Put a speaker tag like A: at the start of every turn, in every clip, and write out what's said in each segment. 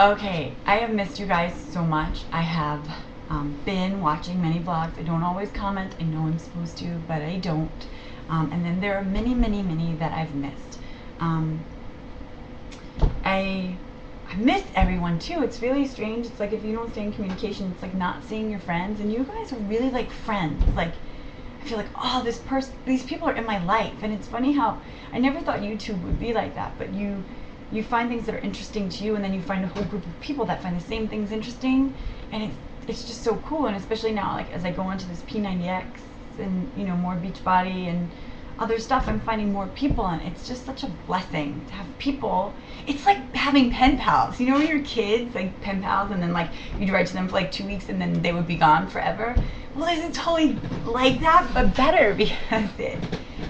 A: Okay, I have missed you guys so much. I have been watching many vlogs. I don't always comment. I know I'm supposed to, but I don't. And then there are many, many, many that I've missed. I miss everyone too. It's really strange. It's like if you don't stay in communication, it's like not seeing your friends. And you guys are really like friends. Like I feel like, oh, these people are in my life. And it's funny how I never thought YouTube would be like that, but you find things that are interesting to you, and then you find a whole group of people that find the same things interesting, and it's just so cool. And especially now, like as I go into this P90X and more Beachbody and other stuff, I'm finding more people, and it's just such a blessing to have people. It's like having pen pals. You know when you're kids, like pen pals, and then like you'd write to them for like 2 weeks and then they would be gone forever. Well, this is totally like that, but better, because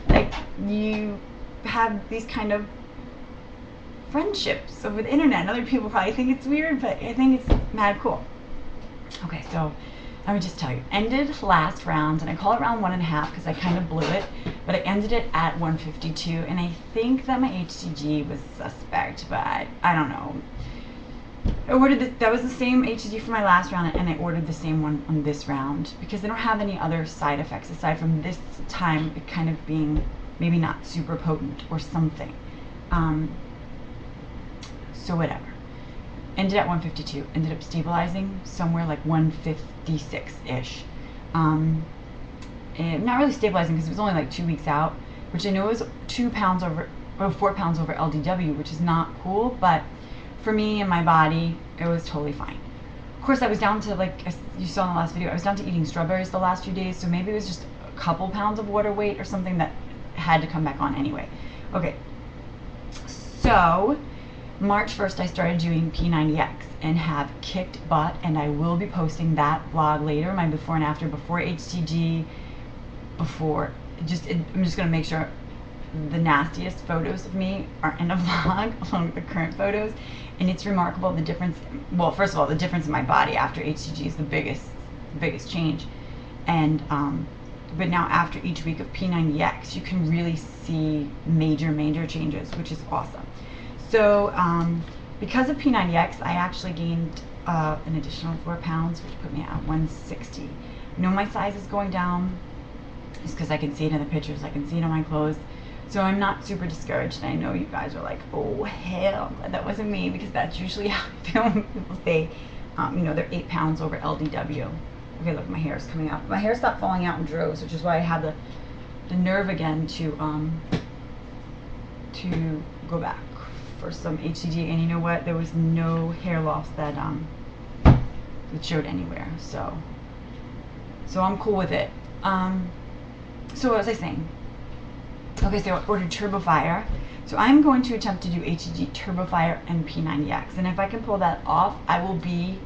A: like you have these kind of friendships over the internet, and other people probably think it's weird, but I think it's mad cool. Okay, so let me just tell you, ended last round, and I call it round 1.5 because I kind of blew it, but I ended it at 152, and I think that my hCG was suspect, but I don't know. I ordered that was the same hCG for my last round, and I ordered the same one on this round because they don't have any other side effects aside from this time it kind of being maybe not super potent or something. So whatever. Ended at 152. Ended up stabilizing somewhere like 156-ish. And not really stabilizing because it was only like 2 weeks out, which I know is 2 pounds over, or 4 pounds over LDW, which is not cool, but for me and my body, it was totally fine. Of course, I was down to, like you saw in the last video, I was down to eating strawberries the last few days, so maybe it was just a couple pounds of water weight or something that had to come back on anyway. Okay, so March 1st, I started doing P90X and have kicked butt, and I will be posting that vlog later, my before and after, before hCG, I'm just going to make sure the nastiest photos of me are in a vlog along with the current photos. And it's remarkable the difference. Well, first of all, the difference in my body after hCG is the biggest change. And but now after each week of P90X, you can really see major changes, which is awesome. So because of P90X, I actually gained an additional 4 pounds, which put me at 160. I know my size is going down just because I can see it in the pictures, I can see it on my clothes. So I'm not super discouraged. And I know you guys are like, oh hell, that wasn't me, because that's usually how I feel when people say, they're 8 pounds over LDW. Okay, look, my hair is coming out. My hair stopped falling out in droves, which is why I had the nerve again to go back for some hCG, and you know what? There was no hair loss that showed anywhere, so I'm cool with it. So what was I saying? Okay, so I ordered TurboFire. So I'm going to attempt to do hCG, TurboFire, and P90X, and if I can pull that off, I will be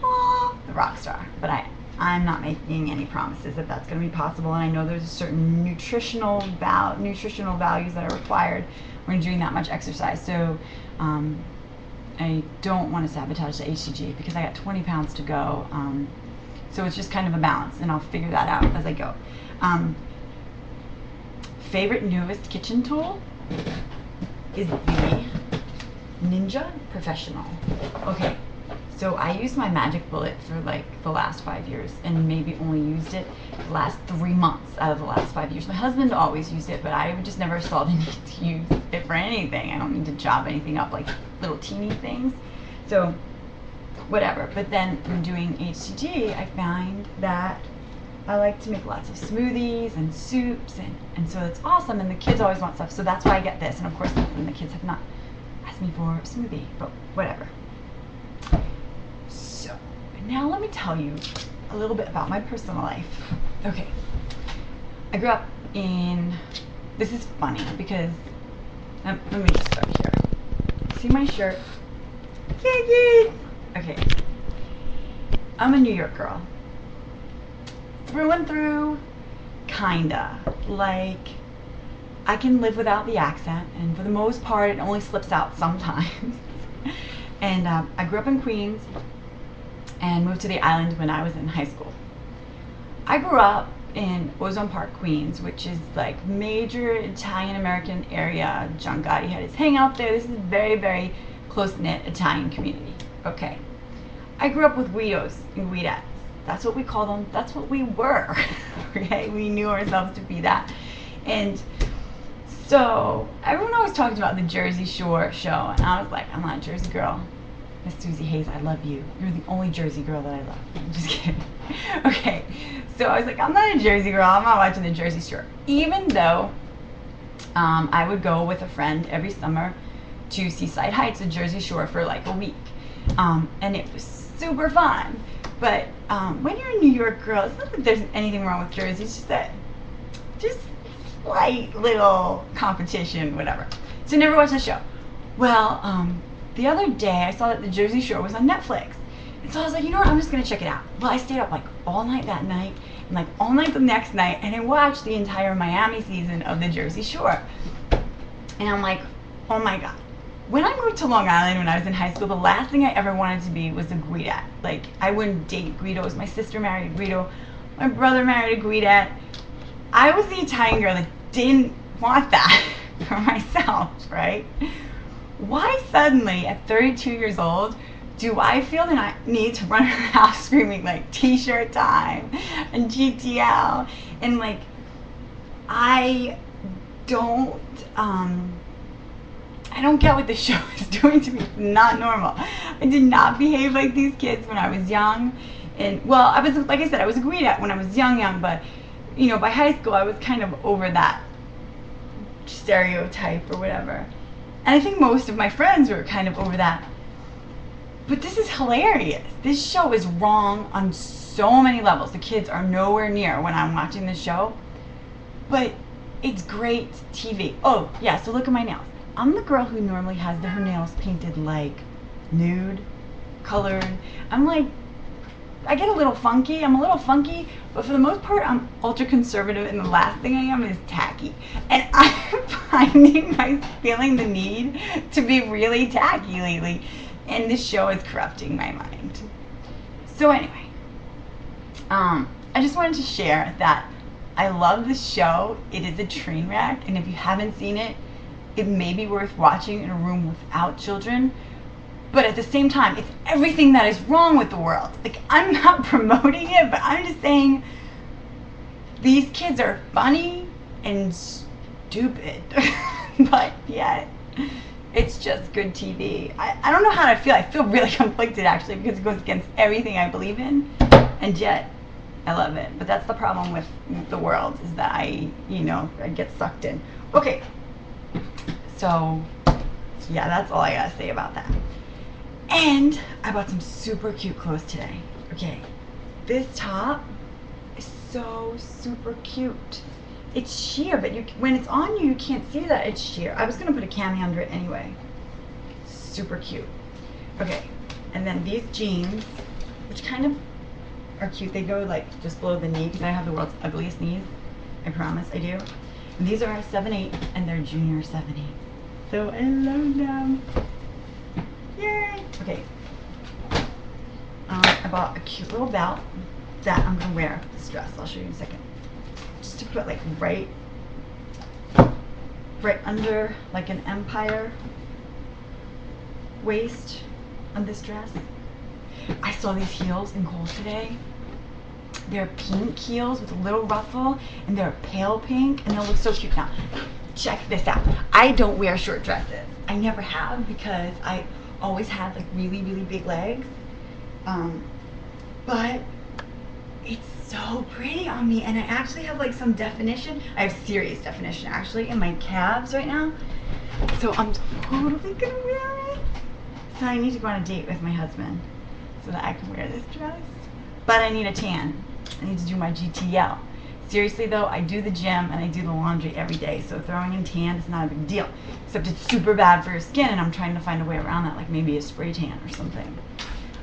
A: the rock star. But I'm not making any promises that that's going to be possible, and I know there's a certain nutritional values that are required when doing that much exercise. So I don't want to sabotage the hCG because I got 20 pounds to go. So it's just kind of a balance, and I'll figure that out as I go. Favorite newest kitchen tool is the Ninja Professional. Okay, so I used my magic bullet for like the last 5 years, and maybe only used it the last 3 months out of the last 5 years. My husband always used it, but I just never saw the need to use it for anything. I don't need to chop anything up, like little teeny things. So whatever. But then when doing hCG, I find that I like to make lots of smoothies and soups, and so it's awesome, and the kids always want stuff, so that's why I get this. And of course, the kids have not asked me for a smoothie, but whatever. So now let me tell you a little bit about my personal life. Okay, I grew up in, this is funny because, let me just start here. See my shirt? Yay! Okay, I'm a New York girl. Through and through, kinda. Like, I can live without the accent, and for the most part, it only slips out sometimes. And I grew up in Queens and moved to the island when I was in high school. I grew up in Ozone Park, Queens, which is like major Italian American area. John Gotti had his hangout there. This is very close-knit Italian community. Okay. I grew up with Guidos and Guidettes. That's what we call them. That's what we were. Okay? We knew ourselves to be that. And so everyone always talked about the Jersey Shore show, and I was like, I'm not a Jersey girl. Miss Susie Hayes, I love you. You're the only Jersey girl that I love. I'm just kidding. Okay, so I was like, I'm not a Jersey girl. I'm not watching the Jersey Shore. Even though I would go with a friend every summer to Seaside Heights, the Jersey Shore, for like a week. And it was super fun. But when you're a New York girl, it's not that there's anything wrong with Jersey. It's just that, just slight little competition, whatever. So I never watched the show. Well, the other day I saw that the Jersey Shore was on Netflix. And so I was like, you know what, I'm just going to check it out. Well, I stayed up like all night that night and like all night the next night, and I watched the entire Miami season of the Jersey Shore. And I'm like, oh my God. When I moved to Long Island when I was in high school, the last thing I ever wanted to be was a Guidette. Like, I wouldn't date Guidos. My sister married a Guido. My brother married a Guidette. I was the Italian girl that didn't want that for myself, right? Why suddenly, at 32 years old, do I feel that I need to run around screaming like T-shirt time and GTL? And like, I don't get what the show is doing to me. It's not normal. I did not behave like these kids when I was young. And well, I was, like I said, I was a Guidette when I was young, but you know, by high school I was kind of over that stereotype or whatever. And I think most of my friends were kind of over that. But this is hilarious. This show is wrong on so many levels. The kids are nowhere near when I'm watching this show. But it's great TV. Oh, yeah, so look at my nails. I'm the girl who normally has her nails painted like nude, colored. I'm like, I get a little funky. I'm a little funky, but for the most part, I'm ultra conservative, and the last thing I am is tacky. And I'm feeling the need to be really tacky lately, and this show is corrupting my mind. So anyway, I just wanted to share that I love this show. It is a train wreck, and if you haven't seen it, it may be worth watching in a room without children. But at the same time, it's everything that is wrong with the world. Like, I'm not promoting it, but I'm just saying these kids are funny and stupid. But yet, it's just good TV. I don't know how to feel. I feel really conflicted, actually, because it goes against everything I believe in. And yet, I love it. But that's the problem with the world, is that I get sucked in. Okay. So, yeah, that's all I gotta say about that. And I bought some super cute clothes today. Okay, this top is so super cute. It's sheer, but when it's on you, you can't see that it's sheer. I was gonna put a cami under it anyway. Super cute. Okay, and then these jeans, which kind of are cute. They go like just below the knee, because I have the world's ugliest knees. I promise I do. And these are 7/8, and they're junior 7/8. So I love them. Yay! Okay. I bought a cute little belt that I'm gonna wear this dress. I'll show you in a second. Just to put like right under like an empire waist on this dress. I saw these heels in Kohl's today. They're pink heels with a little ruffle, and they're pale pink, and they'll look so cute. Now, check this out. I don't wear short dresses. I never have, because I always had like really, really big legs. But it's so pretty on me, and I actually have like some definition. I have serious definition actually in my calves right now. So I'm totally gonna wear it. So I need to go on a date with my husband so that I can wear this dress. But I need a tan. I need to do my GTL. Seriously though, I do the gym and I do the laundry every day, so throwing in tan is not a big deal. Except it's super bad for your skin, and I'm trying to find a way around that, like maybe a spray tan or something.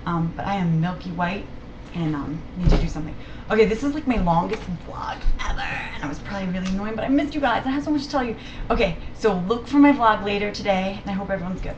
A: But I am milky white, and need to do something. Okay, this is like my longest vlog ever, and I was probably really annoying, but I missed you guys. I have so much to tell you. Okay, so look for my vlog later today, and I hope everyone's good.